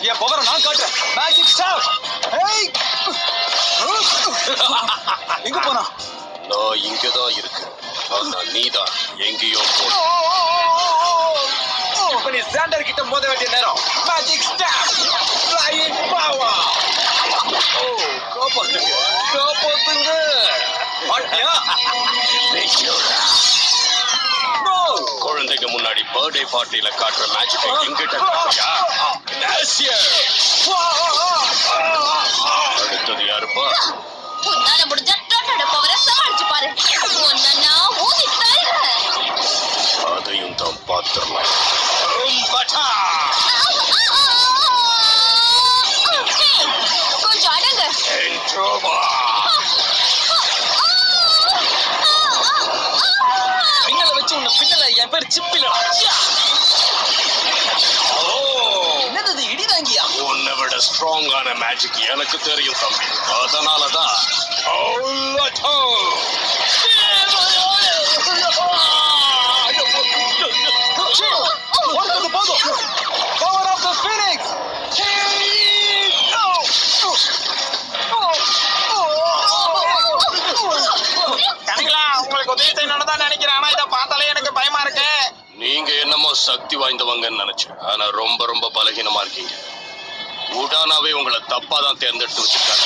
என் பவரை நான் காட்டுறேன். Magic star. ஏய் எங்க போனா? நான் இங்கதான் இருக்கு. ஆனா நீதான் எங்கேயோ போ. நீ சாண்டர் கிட்ட மோத வேண்டிய நேரம். Magic star. Flying power. காப்பாத்துங்க. காப்பாத்துங்க. மாட்டியா? குழந்தைங்க முன்னாடி பர்த்டே பார்ட்டில காட்டுற மேஜிக் எங்கிட்ட காட்டியா? அடுத்தது யாருப்பா? உன்னால முடிஞ்சா டொட்டோட பவரை சமாளிச்சு பாரு. உன்னை ஊதி தள்ளுறேன். அதையும் தான் பாத்துறலாம். கொஞ்சம் அடங்க. பின்னல வச்சு உன்னை பின்னல. என் பேர் சிப்பில. என்னது இடிதாங்கியா? உன்னை விட ஸ்ட்ராங்கான மேஜிக் எனக்கு தெரியும் தம்பி. அதனாலதான் போதும். Power of the phoenix. உங்களுக்கு உதவி செய்யணும்னு தான் நினைக்கிறேன். ஆனா இதை பார்த்தாலே எனக்கு பயமா இருக்கு. நீங்க என்னமோ சக்தி வாய்ந்தவங்கன்னு நினைச்சேன். ஆனா ரொம்ப ரொம்ப பலகீனமா இருக்கீங்க. உடானாவே உங்களை தப்பா தான் தேர்ந்தெடுத்து வச்சிருக்காங்க.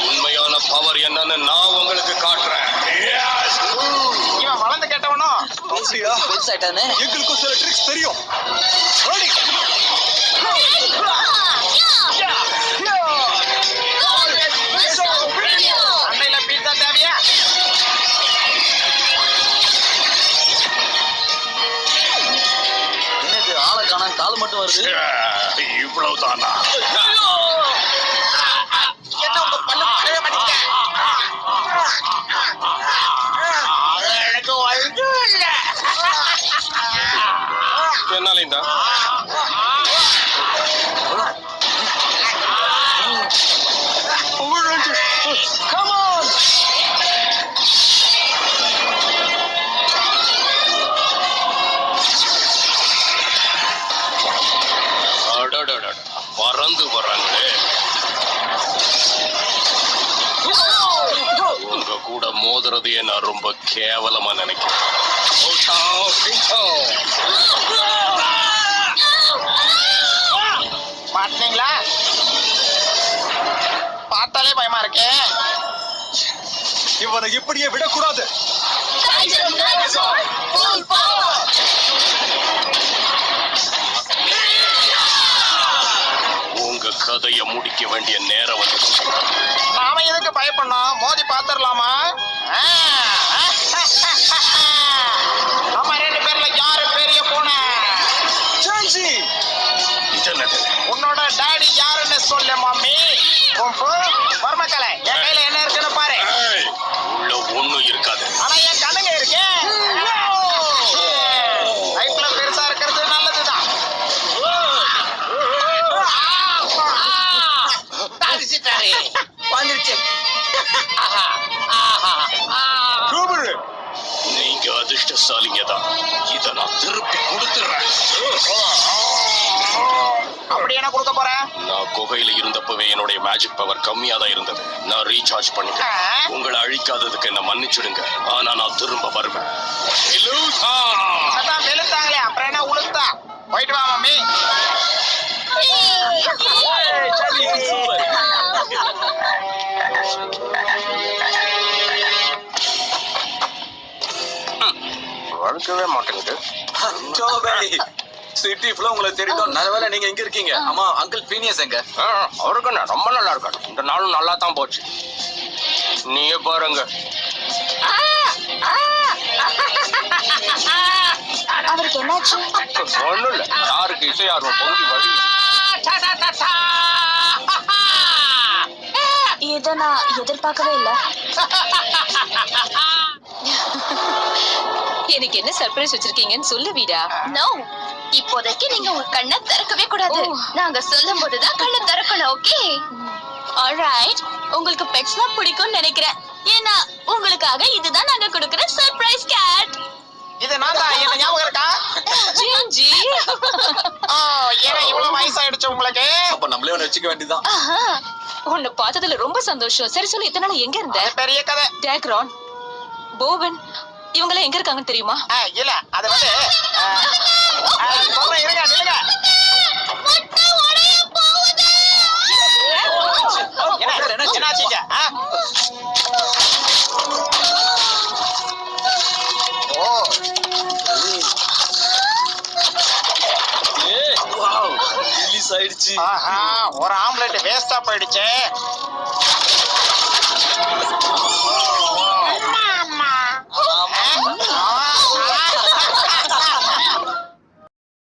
உண்மையான பவர் என்னன்னு நான் உங்களுக்கு காட்டுறேன். இவன் வளர்ந்து கேட்டவனும் எங்களுக்கும் சில ட்ரிக்ஸ் தெரியும். அண்டையில பீட்சா தேவையா? என்னது ஆளை காண கால் மட்டும் வருது. இவ்வளவுதானா? என்ன உங்க பல்லு பழவே மாட்டேங்க. எனக்கு வயது இல்ல. என்னால இந்த Come on. பறந்து வர்றாங்களே. உங்க கூட மோதுறதையே நான் ரொம்ப கேவலமா நினைக்கிறேன். பாத்தீங்களா? பார்த்தாலே பயமா இருக்கு. இவனை இப்படியே விடக்கூடாது. உங்க கதைய முடிக்க வேண்டிய நேரம் வந்து. நாம எதுக்கு பயப்படணும்? மோதி பாத்துடலாமா? நம்ம 2 பேர்ல யாரு பெரிய பூனை? சான்சி. உன்னோட டாடி யாருன்னு சொல்லு மாமி. மர்மக்கலை என் கையில என்ன இருக்குன்னு பாரு. உள்ள ஒண்ணும் இருக்காது. ஆனா என் கண்ணுங்க இருக்கு. லைஃப்ல பெருசா இருக்கிறது நல்லதுதான். வந்துருச்சு. நீங்க அதிர்ஷ்டசாலிங்க தான். இத நான் திருப்பி கொடுத்துறேன். அப்படி என்ன கொடுக்க போற? நான் குகையில இருந்தப்பவே என்னுடைய மேஜிக் பவர் கம்மியா தான் இருந்தது. நான் ரீசார்ஜ் பண்ணிட்டேன். உங்களை அழிக்காததுக்கு என்ன மன்னிச்சுடுங்க. ஆனா நான் திரும்ப வருவேன். அதான் வெளுத்தாங்களே, அப்புறம் என்ன உளுத்தா? போயிட்டு வா மாமி. வளர்க்கவே மாட்டேங்குது. சிட்டி ஃபுல்லா உங்களுக்கு தெரியும். நல்லவேளை நீங்க எங்க இருக்கீங்க. ஆமா, அங்கிள் பீனியஸ் எங்க? அவருக்கு ரொம்ப நல்லா இருக்காரு. இந்த நாளும் நல்லா தான் போச்சு. நீயே பாருங்க. அவருக்கு என்னாச்சு? ஒண்ணும் இல்ல. யாருக்கு இசை ஆர்வம் பொங்கி வழி. இதை நான் எதிர்பார்க்கவே இல்ல. எனக்கு என்ன சர்ப்ரைஸ் வச்சிருக்கீங்கன்னு சொல்லு வீடா. நோ, இப்போதைக்கு நீங்க உங்க கண்ணை திறக்கவே கூடாது. நாங்க சொல்லும் போதுதான் கண்ணை திறக்கணும். ஓகே? ஆல்ரைட். உங்களுக்கு பெட்ஸ்னா பிடிக்கும்னு நினைக்கிறேன். ஏன்னா உங்களுக்காக இதுதான் நாங்க கொடுக்கிற சர்ப்ரைஸ் கேட். இது நான் தான், என்ன ஞாபகம் இருக்கா? ஜி ஓ, ஏன்னா இவ்வளவு வயசாயிடுச்சு உங்களுக்கு? அப்ப நம்மளே ஒண்ணு வச்சுக்க வேண்டியதுதான். ஆஹா. உன்னை பார்த்ததுல ரொம்ப சந்தோஷம். சரி சொல்லு, இத்தனை நாள் எங்க இருந்த? அது பெரிய கதை. டேக்ரான், போவன் இவங்க எல்லாம் எங்க இருக்காங்கன்னு தெரியுமா? இல்ல அது வந்து சொல்றேன், இருங்க நில்லுங்க. என்னாச்சுங்க? ஓ, வாவ், ரிலீஸ் ஆயிடுச்சு. ஆஹா, ஒரு ஆம்லெட் வேஸ்டா போயிடுச்சு.